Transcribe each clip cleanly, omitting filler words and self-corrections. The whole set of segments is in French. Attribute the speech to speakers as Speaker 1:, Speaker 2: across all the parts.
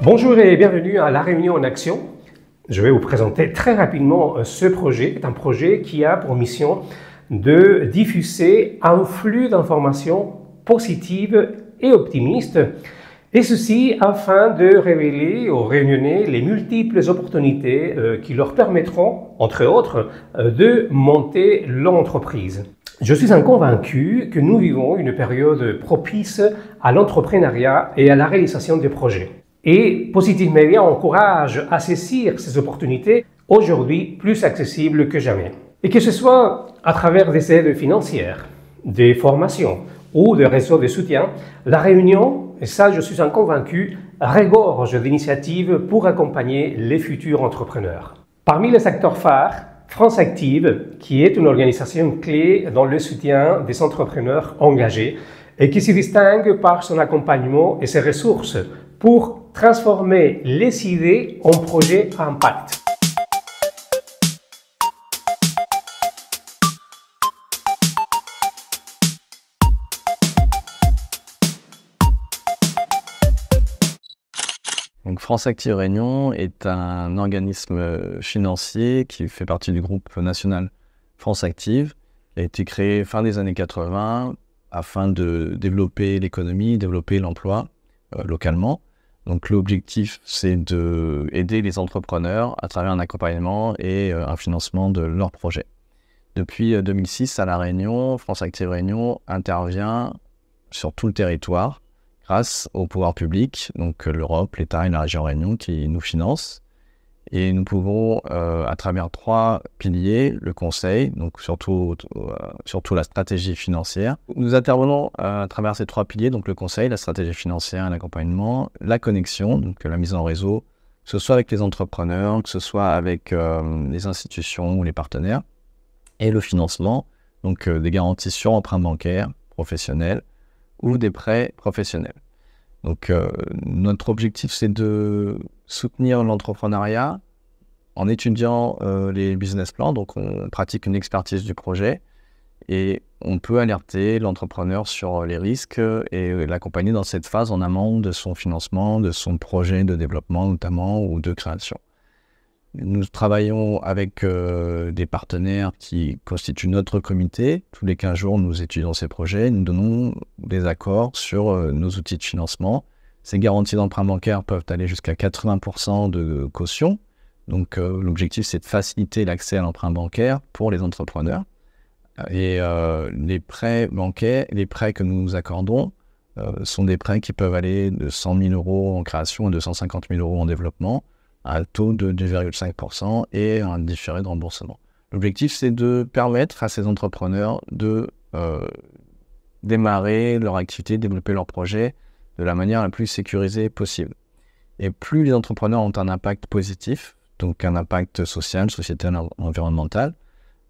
Speaker 1: Bonjour et bienvenue à La Réunion en Action. Je vais vous présenter très rapidement ce projet. C'est un projet qui a pour mission de diffuser un flux d'informations positives et optimistes, et ceci afin de révéler aux Réunionnais les multiples opportunités qui leur permettront, entre autres, de monter leur entreprise. Je suis convaincu que nous vivons une période propice à l'entrepreneuriat et à la réalisation des projets. Et Positive Media encourage à saisir ces opportunités, aujourd'hui plus accessibles que jamais. Et que ce soit à travers des aides financières, des formations ou des réseaux de soutien, La Réunion, et ça je suis convaincu, regorge d'initiatives pour accompagner les futurs entrepreneurs. Parmi les acteurs phares, France Active, qui est une organisation clé dans le soutien des entrepreneurs engagés et qui se distingue par son accompagnement et ses ressources pour transformer les idées en projets à impact.
Speaker 2: Donc France Active Réunion est un organisme financier qui fait partie du groupe national France Active, qui a été créé fin des années 80 afin de développer l'économie, développer l'emploi localement. Donc l'objectif, c'est d'aider les entrepreneurs à travers un accompagnement et un financement de leurs projets. Depuis 2006, à La Réunion, France Active Réunion intervient sur tout le territoire grâce au pouvoir public, donc l'Europe, l'État et la région Réunion qui nous financent. Et nous pouvons, à travers trois piliers, le conseil, donc surtout la stratégie financière. Nous intervenons à travers ces trois piliers, donc le conseil, la stratégie financière et l'accompagnement, la connexion, donc la mise en réseau, que ce soit avec les entrepreneurs, que ce soit avec les institutions ou les partenaires, et le financement, donc des garanties sur emprunt bancaire professionnel ou des prêts professionnels. Donc notre objectif, c'est de soutenir l'entrepreneuriat en étudiant les business plans. Donc on pratique une expertise du projet et on peut alerter l'entrepreneur sur les risques et l'accompagner dans cette phase en amont de son financement, de son projet de développement notamment ou de création. Nous travaillons avec des partenaires qui constituent notre comité. Tous les 15 jours, nous étudions ces projets. Nous donnons des accords sur nos outils de financement. Ces garanties d'emprunt bancaire peuvent aller jusqu'à 80% de caution. Donc l'objectif, c'est de faciliter l'accès à l'emprunt bancaire pour les entrepreneurs. Et les prêts bancaires, les prêts que nous accordons sont des prêts qui peuvent aller de 100 000 € en création à 250 000 € en développement, à un taux de 2,5% et un différé de remboursement. L'objectif, c'est de permettre à ces entrepreneurs de démarrer leur activité, développer leur projet de la manière la plus sécurisée possible. Et plus les entrepreneurs ont un impact positif, donc un impact social, sociétal, environnemental,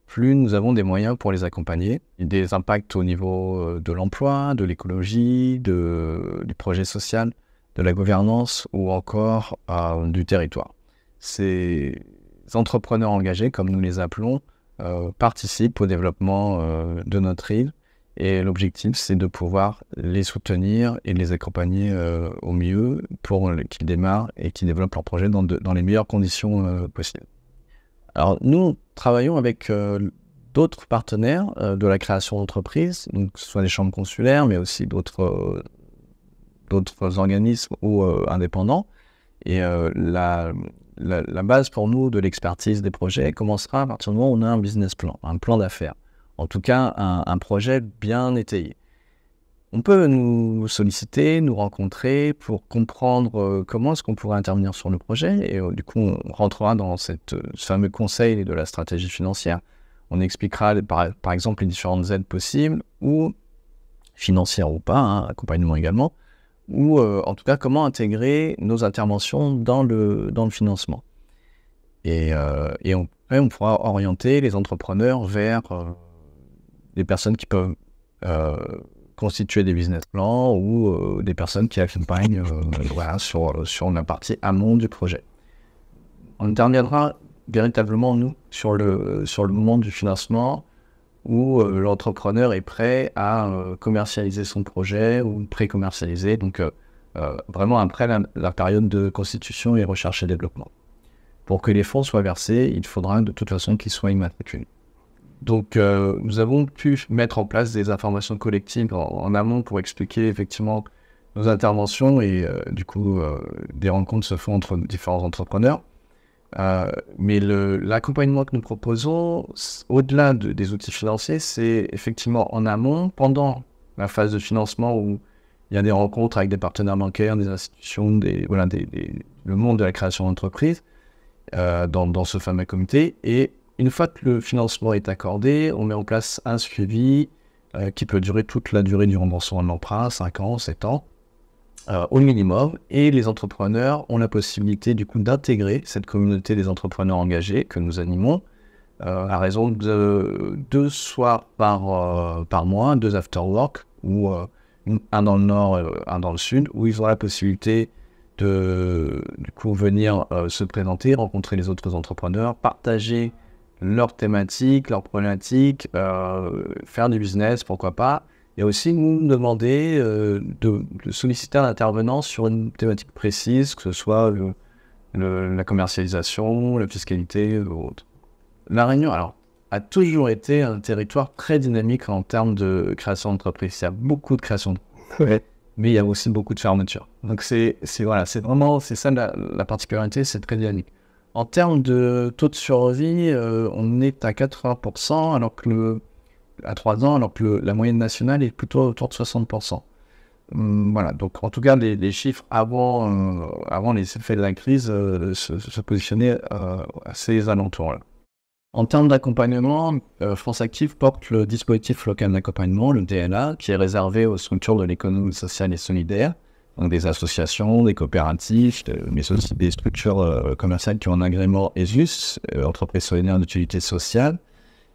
Speaker 2: plus nous avons des moyens pour les accompagner. Des impacts au niveau de l'emploi, de l'écologie, du projet social, de la gouvernance ou encore du territoire. Ces entrepreneurs engagés, comme nous les appelons, participent au développement de notre île et l'objectif, c'est de pouvoir les soutenir et les accompagner au mieux pour qu'ils démarrent et qu'ils développent leur projet dans les meilleures conditions possibles. Alors nous travaillons avec d'autres partenaires de la création d'entreprises, donc que ce soit les chambres consulaires, mais aussi d'autres organismes ou indépendants. Et la base pour nous de l'expertise des projets commencera à partir du moment où on a un business plan, un plan d'affaires. En tout cas, un projet bien étayé. On peut nous solliciter, nous rencontrer pour comprendre comment est-ce qu'on pourrait intervenir sur le projet. Et du coup, on rentrera dans ce fameux conseil de la stratégie financière. On expliquera par exemple les différentes aides possibles, ou financières ou pas, accompagnement également, ou en tout cas comment intégrer nos interventions dans le financement. Et on pourra orienter les entrepreneurs vers des personnes qui peuvent constituer des business plans ou des personnes qui accompagnent sur la partie amont du projet. On interviendra véritablement, nous, sur le moment du financement où l'entrepreneur est prêt à commercialiser son projet ou pré-commercialiser. Donc vraiment après la période de constitution et recherche et développement. Pour que les fonds soient versés, il faudra de toute façon qu'ils soient immatriculés. Donc, nous avons pu mettre en place des informations collectives en amont pour expliquer effectivement nos interventions et du coup, des rencontres se font entre différents entrepreneurs. Mais l'accompagnement que nous proposons, au-delà des outils financiers, c'est effectivement en amont, pendant la phase de financement où il y a des rencontres avec des partenaires bancaires, des institutions, le monde de la création d'entreprise, dans ce fameux comité. Et une fois que le financement est accordé, on met en place un suivi qui peut durer toute la durée du remboursement de l'emprunt, 5 ans, 7 ans, au minimum. Et les entrepreneurs ont la possibilité du coup d'intégrer cette communauté des entrepreneurs engagés que nous animons à raison de 2 soirs par mois, 2 after-work, ou un dans le nord, un dans le sud, où ils ont la possibilité de du coup venir se présenter, rencontrer les autres entrepreneurs, partager leurs thématiques, leurs problématiques, faire du business, pourquoi pas, et aussi nous demander de solliciter un intervenant sur une thématique précise, que ce soit la commercialisation, la fiscalité ou autre. La Réunion, alors, a toujours été un territoire très dynamique en termes de création d'entreprise. Il y a beaucoup de création d'entreprise, mais il y a aussi beaucoup de fermetures. Donc c'est ça la particularité, c'est très dynamique. En termes de taux de survie, on est à 80%, à 3 ans, alors que la moyenne nationale est plutôt autour de 60%. Voilà, donc en tout cas, les chiffres avant les effets de la crise se positionnaient à ces alentours-là. En termes d'accompagnement, France Active porte le dispositif local d'accompagnement, le DLA, qui est réservé aux structures de l'économie sociale et solidaire, donc des associations, des coopératives, mais aussi des structures commerciales qui ont un agrément ESUS, entreprise solidaire d'utilité sociale.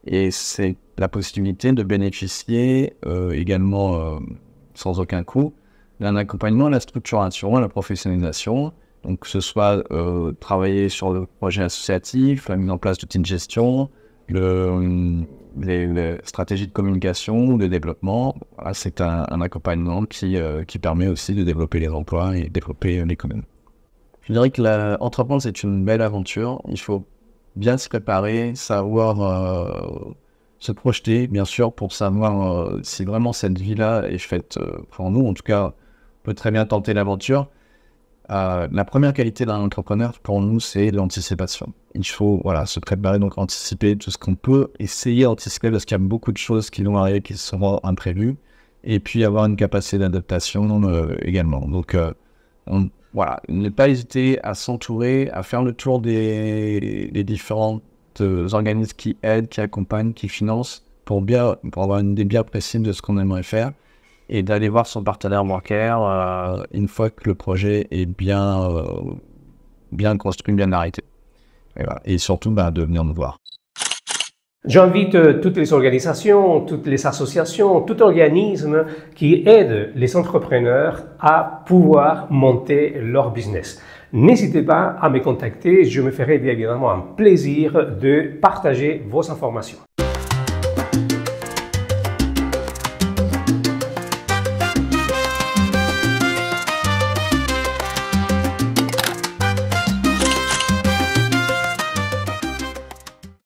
Speaker 2: Et c'est la possibilité de bénéficier également, sans aucun coût, d'un accompagnement à la structuration, à la professionnalisation. Donc que ce soit travailler sur le projet associatif, la mise en place d'outils de gestion, les stratégies de communication, de développement. Voilà, c'est un accompagnement qui permet aussi de développer les emplois et développer l'économie. Je dirais que l'entreprendre, c'est une belle aventure. Il faut bien se préparer, savoir se projeter, bien sûr, pour savoir si vraiment cette vie-là est faite pour nous. En tout cas, on peut très bien tenter l'aventure. La première qualité d'un entrepreneur, pour nous, c'est l'anticipation. Il faut se préparer, donc anticiper tout ce qu'on peut, essayer d'anticiper parce qu'il y a beaucoup de choses qui vont arriver qui seront imprévues, et puis avoir une capacité d'adaptation également. Donc, ne pas hésiter à s'entourer, à faire le tour des différents organismes qui aident, qui accompagnent, qui financent, pour avoir une idée bien précise de ce qu'on aimerait faire. Et d'aller voir son partenaire bancaire une fois que le projet est bien construit, bien arrêté. Et surtout, de venir nous voir.
Speaker 1: J'invite toutes les organisations, toutes les associations, tout organisme qui aide les entrepreneurs à pouvoir monter leur business. N'hésitez pas à me contacter, je me ferai bien évidemment un plaisir de partager vos informations.